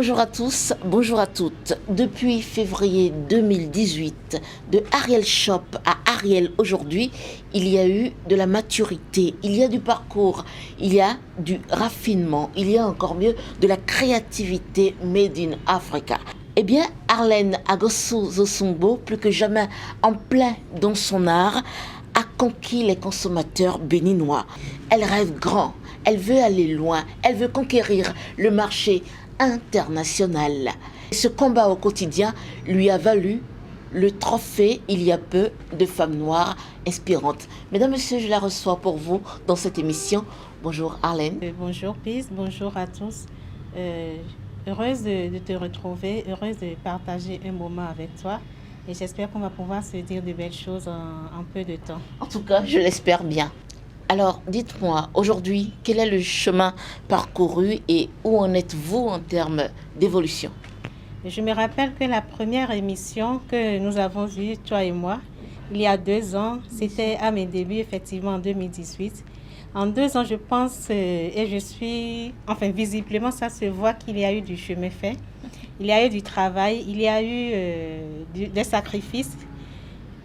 Bonjour à tous, bonjour à toutes. Depuis février 2018, de Ariel Shop à Ariel aujourd'hui, il y a eu de la maturité, il y a du parcours, il y a du raffinement, il y a encore mieux de la créativité made in Africa. Eh bien, Arlène Agosso-Zosombo, plus que jamais en plein dans son art, a conquis les consommateurs béninois. Elle rêve grand, elle veut aller loin, elle veut conquérir le marché international. Ce combat au quotidien lui a valu le trophée il y a peu de femmes noires inspirantes. Mesdames, Messieurs, je la reçois pour vous dans cette émission. Bonjour Arlène. Bonjour Peace, bonjour à tous. Heureuse de te retrouver, heureuse de partager un moment avec toi. Et j'espère qu'on va pouvoir se dire de belles choses en peu de temps. En tout cas, je l'espère bien. Alors, dites-moi, aujourd'hui, quel est le chemin parcouru et où en êtes-vous en termes d'évolution? Je me rappelle que la première émission que nous avons eue, toi et moi, il y a 2 ans, c'était à mes débuts, effectivement, en 2018. En 2 ans, je pense, et je suis, enfin, visiblement, ça se voit qu'il y a eu du chemin fait. Il y a eu du travail, il y a eu des sacrifices.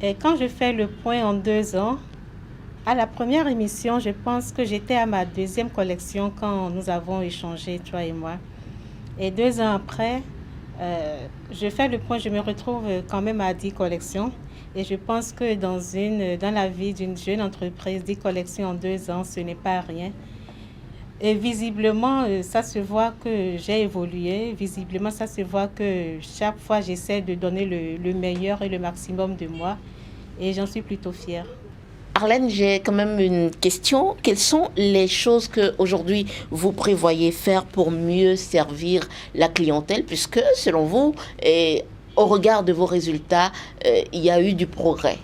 Et quand je fais le point en 2 ans, à la première émission, je pense que j'étais à ma deuxième collection quand nous avons échangé, toi et moi. Et 2 ans après, je fais le point, je me retrouve quand même à 10 collections. Et je pense que dans la vie d'une jeune entreprise, 10 collections en 2 ans, ce n'est pas rien. Et visiblement, ça se voit que j'ai évolué. Visiblement, ça se voit que chaque fois, j'essaie de donner le meilleur et le maximum de moi. Et j'en suis plutôt fière. Arlène, j'ai quand même une question. Quelles sont les choses que aujourd'hui vous prévoyez faire pour mieux servir la clientèle, puisque selon vous, et au regard de vos résultats, il y a eu du progrès?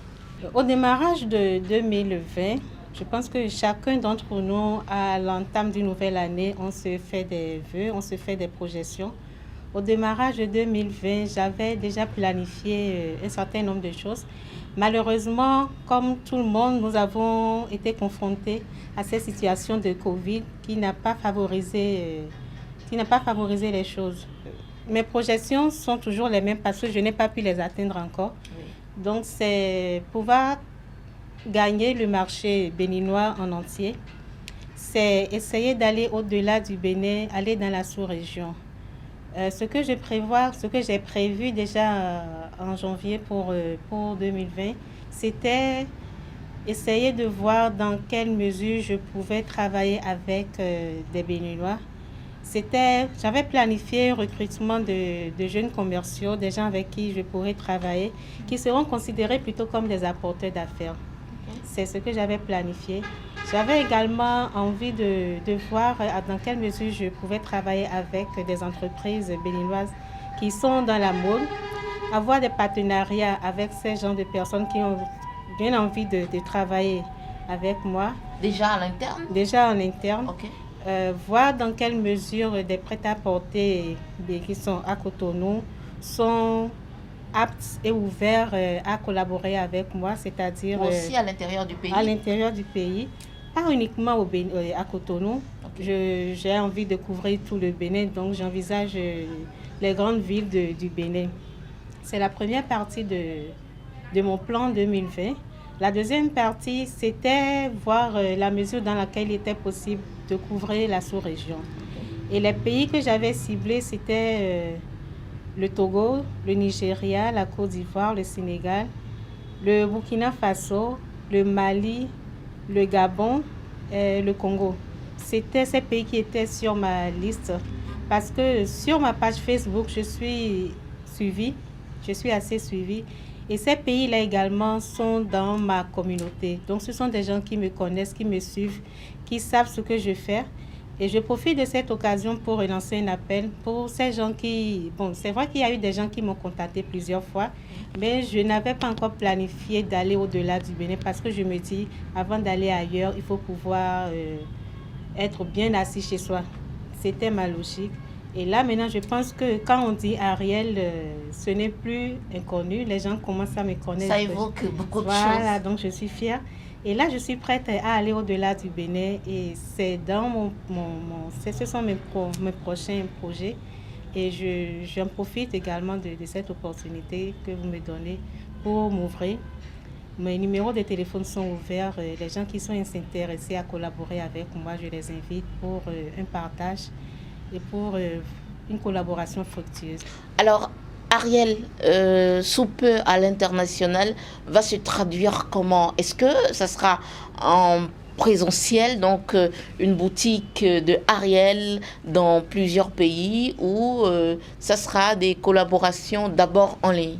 Au démarrage de 2020, je pense que chacun d'entre nous, à l'entame d'une nouvelle année, on se fait des vœux, on se fait des projections. Au démarrage de 2020, j'avais déjà planifié un certain nombre de choses. Malheureusement, comme tout le monde, nous avons été confrontés à cette situation de Covid qui n'a pas favorisé les choses. Mes projections sont toujours les mêmes parce que je n'ai pas pu les atteindre encore. Oui. Donc, c'est pouvoir gagner le marché béninois en entier. C'est essayer d'aller au-delà du Bénin, aller dans la sous-région. Ce que j'ai prévu déjà en janvier pour 2020, c'était essayer de voir dans quelle mesure je pouvais travailler avec des Béninois. J'avais planifié un recrutement de jeunes commerciaux, des gens avec qui je pourrais travailler, qui seront considérés plutôt comme des apporteurs d'affaires. C'est ce que j'avais planifié. J'avais également envie de voir dans quelle mesure je pouvais travailler avec des entreprises béninoises qui sont dans la mode, avoir des partenariats avec ces gens de personnes qui ont bien envie de travailler avec moi. Déjà à l'interne? Déjà en interne. Okay. Voir dans quelle mesure des prêt-à-porter qui sont à Cotonou sont aptes et ouverts à collaborer avec moi, c'est-à-dire aussi à l'intérieur du pays. À l'intérieur du pays, pas uniquement à Cotonou. Okay. J'ai envie de couvrir tout le Bénin, donc j'envisage les grandes villes du Bénin. C'est la première partie de mon plan 2020. La deuxième partie, c'était voir la mesure dans laquelle il était possible de couvrir la sous-région. Et les pays que j'avais ciblés, c'était le Togo, le Nigeria, la Côte d'Ivoire, le Sénégal, le Burkina Faso, le Mali, le Gabon et le Congo. C'était ces pays qui étaient sur ma liste parce que sur ma page Facebook, je suis assez suivie. Et ces pays-là également sont dans ma communauté. Donc, ce sont des gens qui me connaissent, qui me suivent, qui savent ce que je fais. Et je profite de cette occasion pour relancer un appel pour ces gens qui... Bon, c'est vrai qu'il y a eu des gens qui m'ont contacté plusieurs fois, mais je n'avais pas encore planifié d'aller au-delà du Bénin parce que je me dis, avant d'aller ailleurs, il faut pouvoir être bien assis chez soi. C'était ma logique. Et là, maintenant, je pense que quand on dit Ariel, ce n'est plus inconnu. Les gens commencent à me connaître. Ça évoque beaucoup de choses. Voilà, donc je suis fière. Et là, je suis prête à aller au-delà du Bénin. Et c'est dans ce sont mes prochains projets. Et j'en profite également de cette opportunité que vous me donnez pour m'ouvrir. Mes numéros de téléphone sont ouverts. Les gens qui sont intéressés à collaborer avec moi, je les invite pour un partage et pour une collaboration fructueuse. Alors, Ariel, sous peu à l'international, va se traduire comment? Est-ce que ça sera en présentiel, donc une boutique de Ariel dans plusieurs pays, ou ça sera des collaborations d'abord en ligne?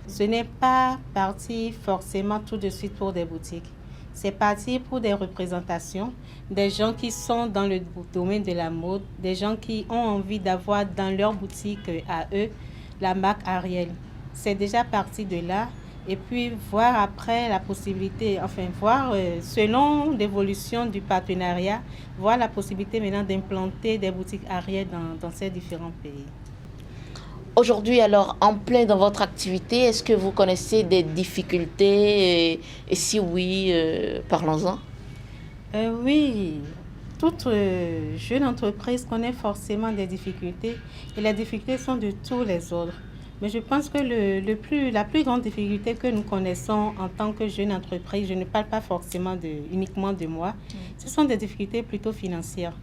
Ce n'est pas parti forcément tout de suite pour des boutiques. C'est parti pour des représentations, des gens qui sont dans le domaine de la mode, des gens qui ont envie d'avoir dans leur boutique à eux la marque Ariel. C'est déjà parti de là. Et puis voir après la possibilité, voir selon l'évolution du partenariat, voir la possibilité maintenant d'implanter des boutiques Ariel dans ces différents pays. Aujourd'hui, alors, en plein dans votre activité, est-ce que vous connaissez des difficultés et si oui, parlons-en. Oui, toute jeune entreprise connaît forcément des difficultés et les difficultés sont de tous les ordres. Mais je pense que la plus grande difficulté que nous connaissons en tant que jeune entreprise, je ne parle pas forcément uniquement de moi, ce sont des difficultés plutôt financières.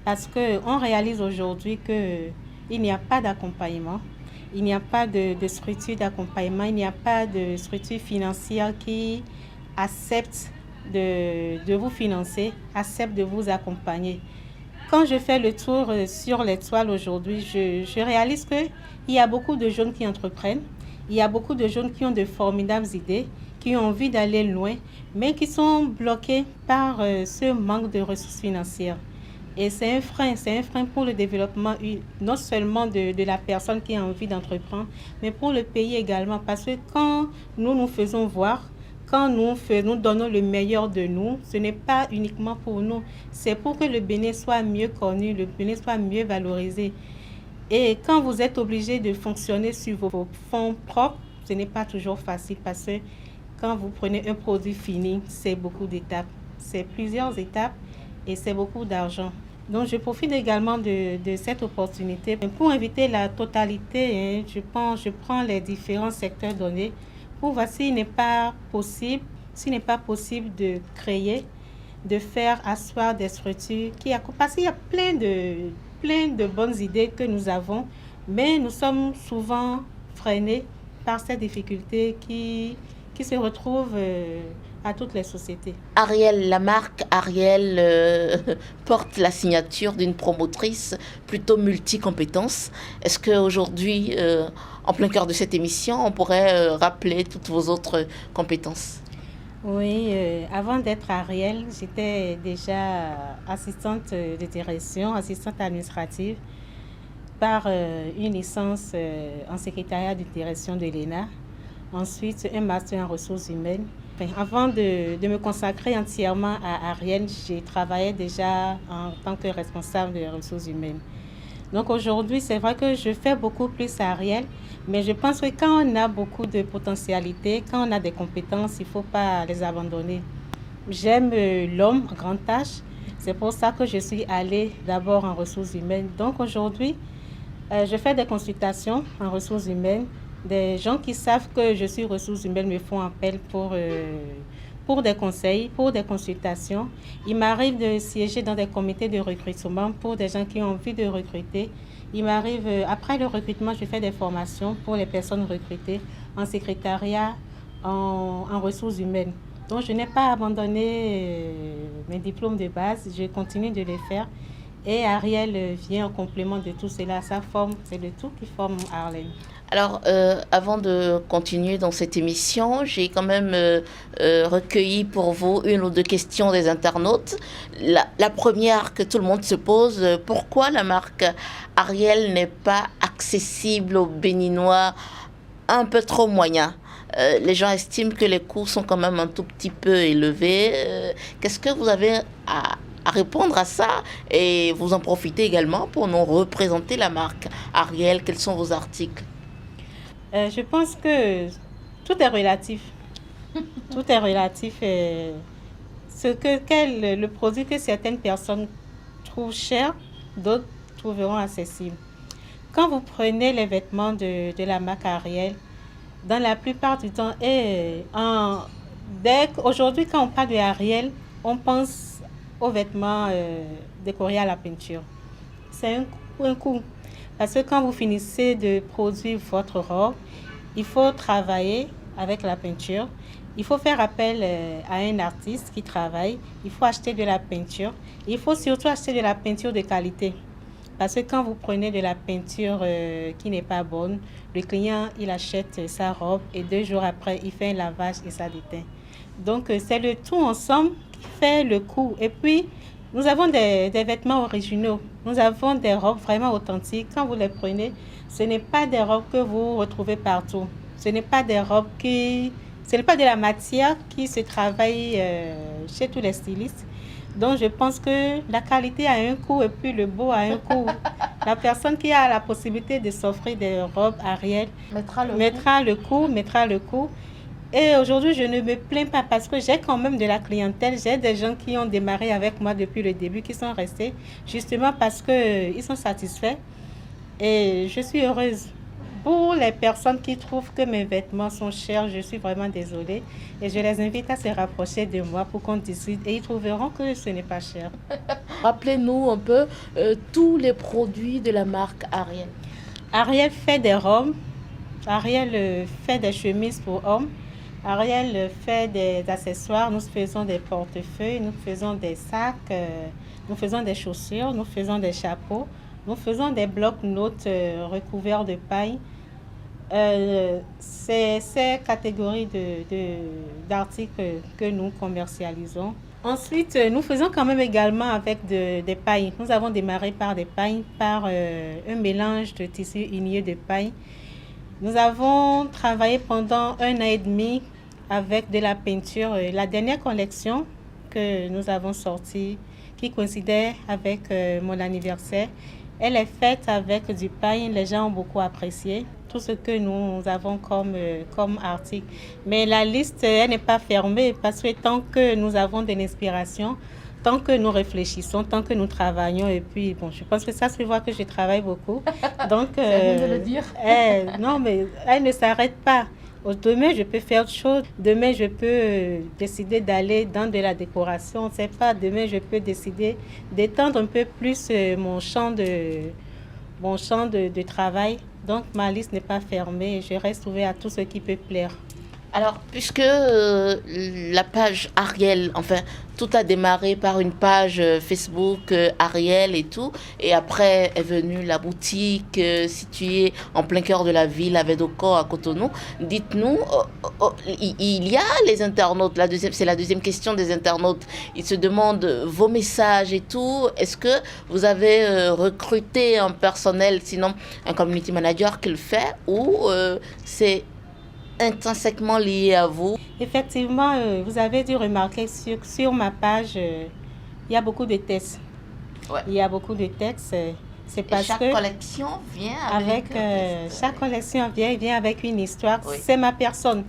Parce qu'on réalise aujourd'hui qu'il n'y a pas d'accompagnement. Il n'y a pas de structure d'accompagnement, il n'y a pas de structure financière qui accepte de vous financer, accepte de vous accompagner. Quand je fais le tour sur les toiles aujourd'hui, je réalise qu'il y a beaucoup de jeunes qui entreprennent, il y a beaucoup de jeunes qui ont de formidables idées, qui ont envie d'aller loin, mais qui sont bloqués par ce manque de ressources financières. Et c'est un frein pour le développement, non seulement de la personne qui a envie d'entreprendre, mais pour le pays également. Parce que quand nous nous faisons voir, quand nous donnons le meilleur de nous, ce n'est pas uniquement pour nous, c'est pour que le Bénin soit mieux connu, le Bénin soit mieux valorisé. Et quand vous êtes obligé de fonctionner sur vos fonds propres, ce n'est pas toujours facile parce que quand vous prenez un produit fini, c'est beaucoup d'étapes. C'est plusieurs étapes et c'est beaucoup d'argent. Donc, je profite également de cette opportunité pour inviter la totalité. Je prends les différents secteurs donnés pour voir s'il n'est pas possible de créer, de faire asseoir des structures parce qu'il y a plein de bonnes idées que nous avons, mais nous sommes souvent freinés par ces difficultés qui se retrouvent à toutes les sociétés. Ariel, la marque Ariel porte la signature d'une promotrice plutôt multi-compétences. Est-ce qu'aujourd'hui, en plein cœur de cette émission, on pourrait rappeler toutes vos autres compétences? Oui, avant d'être Ariel, j'étais déjà assistante de direction, assistante administrative par une licence en secrétariat de direction de l'ENA. Ensuite, un master en ressources humaines. Avant de me consacrer entièrement à Ariel, j'ai travaillé déjà en tant que responsable des ressources humaines. Donc aujourd'hui, c'est vrai que je fais beaucoup plus à Ariel, mais je pense que quand on a beaucoup de potentialités, quand on a des compétences, il ne faut pas les abandonner. J'aime l'homme en grande tâche. C'est pour ça que je suis allée d'abord en ressources humaines. Donc aujourd'hui, je fais des consultations en ressources humaines. Des gens qui savent que je suis ressources humaines me font appel pour des conseils, pour des consultations. Il m'arrive de siéger dans des comités de recrutement pour des gens qui ont envie de recruter. Il m'arrive, après le recrutement, je fais des formations pour les personnes recrutées en secrétariat, en ressources humaines. Donc, je n'ai pas abandonné mes diplômes de base, je continue de les faire. Et Ariel vient en complément de tout cela. C'est le tout qui forme Ariel. Alors, avant de continuer dans cette émission, j'ai quand même recueilli pour vous une ou deux questions des internautes. La première que tout le monde se pose, pourquoi la marque Ariel n'est pas accessible aux Béninois un peu trop moyens? Les gens estiment que les coûts sont quand même un tout petit peu élevés. Qu'est-ce que vous avez à répondre à ça? Et vous en profitez également pour nous représenter la marque Ariel. Quels sont vos articles? Je pense que tout est relatif. Tout est relatif. Le produit que certaines personnes trouvent cher, d'autres trouveront accessible. Quand vous prenez les vêtements de la marque Ariel, dans la plupart du temps, aujourd'hui, quand on parle de Ariel, on pense aux vêtements décorés à la peinture. C'est un coût. Parce que quand vous finissez de produire votre robe, il faut travailler avec la peinture. Il faut faire appel à un artiste qui travaille. Il faut acheter de la peinture. Il faut surtout acheter de la peinture de qualité. Parce que quand vous prenez de la peinture qui n'est pas bonne, le client, il achète sa robe et 2 jours après, il fait un lavage et ça déteint. Donc, c'est le tout ensemble qui fait le coût. Et puis, nous avons des vêtements originaux. Nous avons des robes vraiment authentiques. Quand vous les prenez, ce n'est pas des robes que vous retrouvez partout. Ce n'est pas des robes ce n'est pas de la matière qui se travaille chez tous les stylistes. Donc, je pense que la qualité a un coût et puis le beau a un coût. La personne qui a la possibilité de s'offrir des robes Ariel mettra le coût. Et aujourd'hui, je ne me plains pas parce que j'ai quand même de la clientèle. J'ai des gens qui ont démarré avec moi depuis le début, qui sont restés justement parce qu'ils sont satisfaits. Et je suis heureuse. Pour les personnes qui trouvent que mes vêtements sont chers, je suis vraiment désolée. Et je les invite à se rapprocher de moi pour qu'on discute et ils trouveront que ce n'est pas cher. Rappelez-nous un peu tous les produits de la marque Ariel. Ariel fait des robes. Ariel fait des chemises pour hommes. Ariel fait des accessoires. Nous faisons des portefeuilles, nous faisons des sacs, nous faisons des chaussures, nous faisons des chapeaux. Nous faisons des blocs-notes recouverts de paille. C'est ces catégories d'articles que nous commercialisons. Ensuite, nous faisons quand même également avec des pailles. Nous avons démarré par des pailles, par un mélange de tissu igné de paille. Nous avons travaillé pendant 1 an et demi avec de la peinture. La dernière collection que nous avons sortie, qui coïncidait avec mon anniversaire, elle est faite avec du paille. Les gens ont beaucoup apprécié tout ce que nous avons comme article. Mais la liste, elle n'est pas fermée parce que tant que nous avons de l'inspiration, tant que nous réfléchissons, tant que nous travaillons, et puis, bon, je pense que ça se voit que je travaille beaucoup. Donc, c'est bien de le dire. Non, mais elle ne s'arrête pas. Demain, je peux faire autre chose. Demain, je peux décider d'aller dans de la décoration. On ne sait pas. Demain, je peux décider d'étendre un peu plus mon champ de travail. Donc, ma liste n'est pas fermée. Je reste ouverte à tout ce qui peut plaire. Alors, puisque la page Ariel, enfin, tout a démarré par une page Facebook Ariel et tout, et après est venue la boutique située en plein cœur de la ville à Védocor, à Cotonou. Dites-nous, il y a les internautes, c'est la deuxième question des internautes, ils se demandent vos messages et tout. Est-ce que vous avez recruté un personnel, sinon un community manager qui le fait, ou c'est intrinsèquement lié à vous? Effectivement, vous avez dû remarquer sur ma page, il y a beaucoup de textes. Ouais. Il y a beaucoup de textes. C'est parce chaque que collection vient avec chaque collection vient avec une histoire. Oui. C'est ma personne.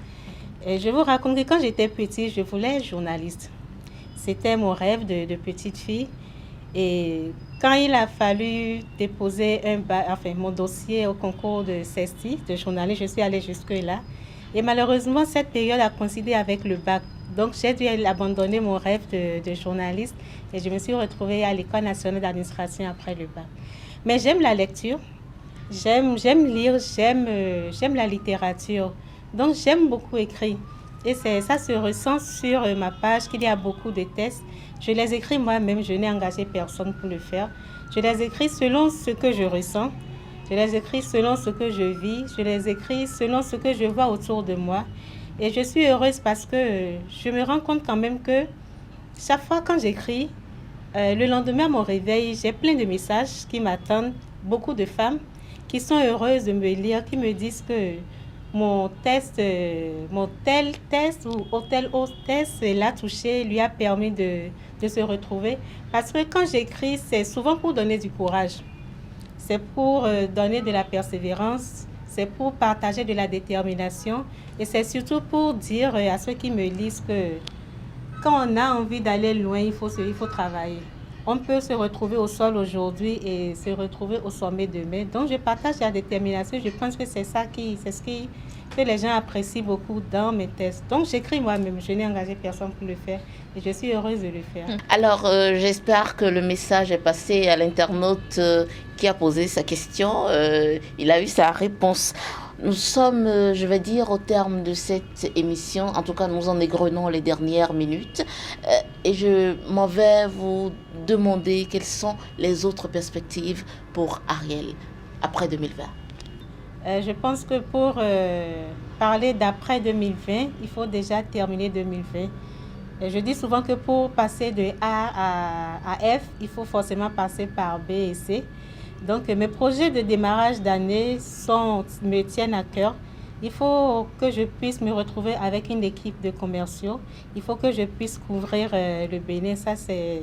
Et je vous raconte que quand j'étais petite, je voulais être journaliste. C'était mon rêve de petite fille. Et quand il a fallu déposer mon dossier au concours de CESTI, de journaliste, je suis allée jusque-là. Et malheureusement, cette période a coïncidé avec le bac. Donc, j'ai dû abandonner mon rêve de journaliste et je me suis retrouvée à l'École nationale d'administration après le bac. Mais j'aime la lecture, j'aime lire, j'aime la littérature. Donc, j'aime beaucoup écrire. Et ça se ressent sur ma page qu'il y a beaucoup de textes. Je les écris moi-même, je n'ai engagé personne pour le faire. Je les écris selon ce que je ressens. Je les écris selon ce que je vis, je les écris selon ce que je vois autour de moi. Et je suis heureuse parce que je me rends compte quand même que chaque fois quand j'écris, le lendemain à mon réveil, j'ai plein de messages qui m'attendent. Beaucoup de femmes qui sont heureuses de me lire, qui me disent que mon tel test ou tel autre test l'a touché, lui a permis de se retrouver. Parce que quand j'écris, c'est souvent pour donner du courage. C'est pour donner de la persévérance, c'est pour partager de la détermination et c'est surtout pour dire à ceux qui me lisent que quand on a envie d'aller loin, il faut travailler. on peut se retrouver au sol aujourd'hui et se retrouver au sommet demain. Donc je partage la détermination. Je pense que c'est ce que les gens apprécient beaucoup dans mes tests. Donc j'écris moi-même. Je n'ai engagé personne pour le faire et je suis heureuse de le faire. Alors j'espère que le message est passé à l'internaute qui a posé sa question. Il a eu sa réponse. Nous sommes, je vais dire, au terme de cette émission. En tout cas, nous en égrenons les dernières minutes. Et je m'en vais vous demander quelles sont les autres perspectives pour Ariel après 2020. Je pense que pour parler d'après 2020, il faut déjà terminer 2020. Je dis souvent que pour passer de A à F, il faut forcément passer par B et C. Donc mes projets de démarrage d'année me tiennent à cœur. Il faut que je puisse me retrouver avec une équipe de commerciaux. Il faut que je puisse couvrir le Bénin. Ça, c'est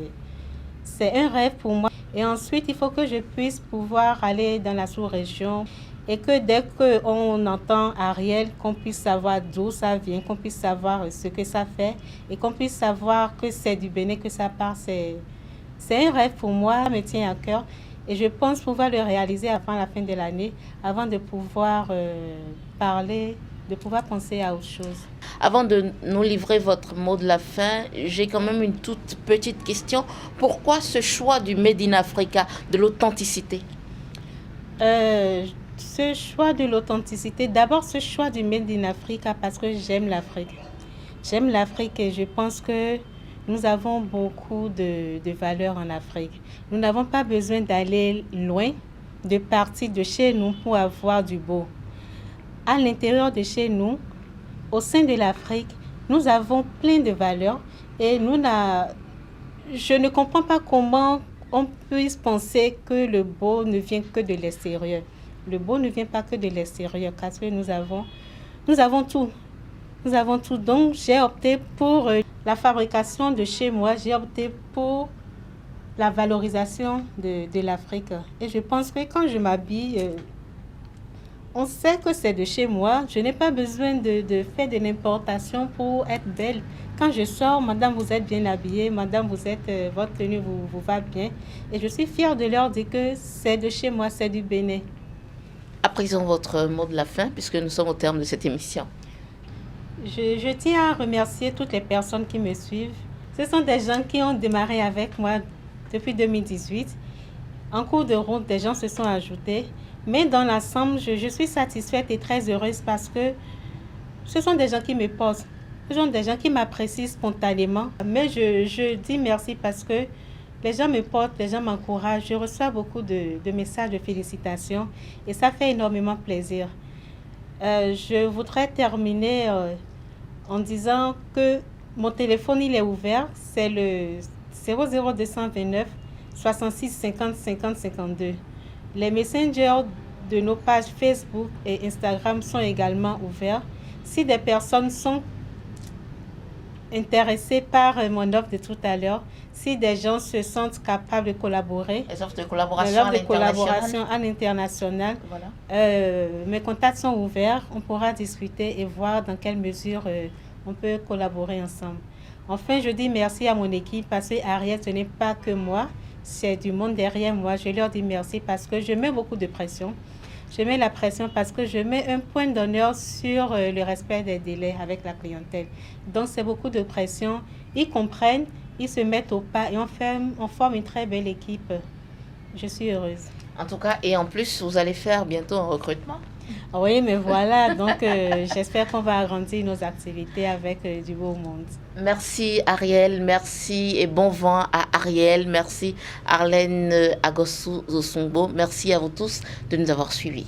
un rêve pour moi. Et ensuite, il faut que je puisse pouvoir aller dans la sous-région et que dès qu'on entend Ariel, qu'on puisse savoir d'où ça vient, qu'on puisse savoir ce que ça fait et qu'on puisse savoir que c'est du Bénin, que ça part. C'est un rêve pour moi, ça me tient à cœur. Et je pense pouvoir le réaliser avant la fin de l'année, avant de pouvoir parler, de pouvoir penser à autre chose. Avant de nous livrer votre mot de la fin, j'ai quand même une toute petite question. Pourquoi ce choix du Made in Africa, de l'authenticité? Ce choix de l'authenticité, d'abord ce choix du Made in Africa parce que j'aime l'Afrique. J'aime l'Afrique et je pense que nous avons beaucoup de valeurs en Afrique. Nous n'avons pas besoin d'aller loin, de partir de chez nous pour avoir du beau. À l'intérieur de chez nous, au sein de l'Afrique, nous avons plein de valeurs et je ne comprends pas comment on puisse penser que le beau ne vient que de l'extérieur. Le beau ne vient pas que de l'extérieur parce que nous avons tout. Nous avons tout. Donc, j'ai opté pour la fabrication de chez moi. J'ai opté pour la valorisation de l'Afrique. Et je pense que quand je m'habille, on sait que c'est de chez moi. Je n'ai pas besoin de faire de l'importation pour être belle. Quand je sors, madame, vous êtes bien habillée. Madame, votre tenue vous va bien. Et je suis fière de leur dire que c'est de chez moi, c'est du Bénin. À présent, votre mot de la fin, puisque nous sommes au terme de cette émission. Je tiens à remercier toutes les personnes qui me suivent. Ce sont des gens qui ont démarré avec moi depuis 2018. En cours de route, des gens se sont ajoutés. Mais dans l'ensemble, je suis satisfaite et très heureuse parce que ce sont des gens qui me posent. Ce sont des gens qui m'apprécient spontanément. Mais je dis merci parce que les gens me portent, les gens m'encouragent. Je reçois beaucoup de messages de félicitations et ça fait énormément plaisir. Je voudrais terminer en disant que mon téléphone il est ouvert, c'est le 00229 66 50 50 52. Les messengers de nos pages Facebook et Instagram sont également ouverts. Si des personnes sont intéressées par mon offre de tout à l'heure, si des gens se sentent capables de collaborer, les offres de collaboration à l'international, voilà. Mes contacts sont ouverts. On pourra discuter et voir dans quelle mesure on peut collaborer ensemble. Enfin, je dis merci à mon équipe parce que Ariel, ce n'est pas que moi, c'est du monde derrière moi. Je leur dis merci parce que je mets beaucoup de pression. Je mets la pression parce que je mets un point d'honneur sur le respect des délais avec la clientèle. Donc, c'est beaucoup de pression. Ils comprennent, ils se mettent au pas et on forme une très belle équipe. Je suis heureuse. En tout cas, et en plus, vous allez faire bientôt un recrutement. Oui, mais voilà. Donc, j'espère qu'on va agrandir nos activités avec du beau monde. Merci Ariel, merci et bon vent à Ariel. Merci Arlène Agossou Zosongbo. Merci à vous tous de nous avoir suivis.